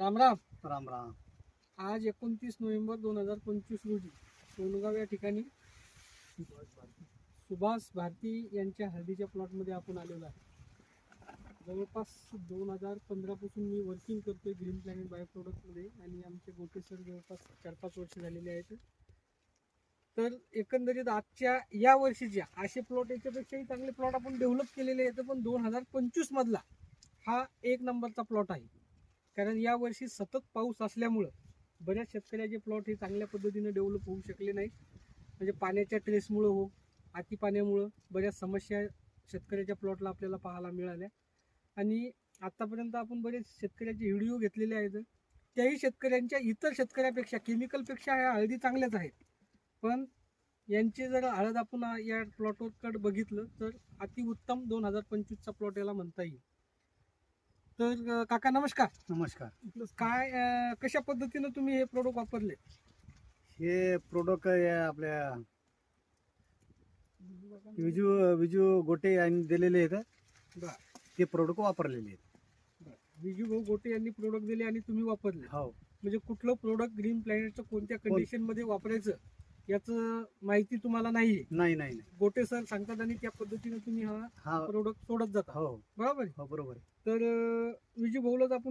राम राम. राम राम. आज 29 नोव्हेंबर 2025 रोजी सोनगाव या ठिकाणी सुभाष भारती यांच्या हळदीच्या प्लॉटमध्ये आपण आलेलो आहे. जवळपास 2015 पासून मी वर्किंग करतोय ग्रीन प्लॅनेट बायो प्रोडक्टमध्ये आणि आमचे गोटे सर जवळपास 4-5 वर्ष झालेले आहेत. तर एकंदरीत आजच्या या वर्षीच्या असे प्लॉट याच्यापेक्षाही चांगले प्लॉट आपण डेव्हलप केलेले आहेत, पण 2025 मधला हा एक नंबरचा प्लॉट आहे. कारण या वर्षी सतत पाऊस असल्यामुळं बऱ्याच शेतकऱ्याचे प्लॉट हे चांगल्या पद्धतीने डेव्हलप होऊ शकले नाही. म्हणजे पाण्याच्या ट्रेसमुळं हो, अति पाण्यामुळं बऱ्याच समस्या शेतकऱ्याच्या प्लॉटला आपल्याला पाहायला मिळाल्या. आणि आतापर्यंत आपण बरेच शेतकऱ्याचे व्हिडिओ घेतलेले आहेत. त्याही शेतकऱ्यांच्या इतर शेतकऱ्यापेक्षा केमिकलपेक्षा ह्या हळदी चांगल्याच आहेत. पण यांचे जर हळद आपण या प्लॉटकडे बघितलं तर अतिउत्तम 2025चा प्लॉट याला म्हणता येईल. तर काका नमस्कार. नमस्कार. काय कशा पद्धतीनं तुम्ही हे प्रोडक्ट वापरले? हे प्रोडक्ट आपल्या विजू गोटे यांनी दिलेले आहेत. बरं. ते प्रोडक्ट वापरलेले आहेत. विजू भाऊ गोटे यांनी प्रोडक्ट दिले आणि तुम्ही वापरले. हो. म्हणजे कुठलं प्रोडक्ट ग्रीन प्लॅनेटचं कोणत्या कंडिशन मध्ये वापरायचं याचं माहिती तुम्हाला नाहीये. नाही नाही नाही. गोटे सर सांगतात आणि त्या पद्धतीने तुम्ही हा हा. प्रोडक्ट सोडत जाता. हो बरोबर आहे? हो बरोबर आहे. तर विजू भाऊलाच आपण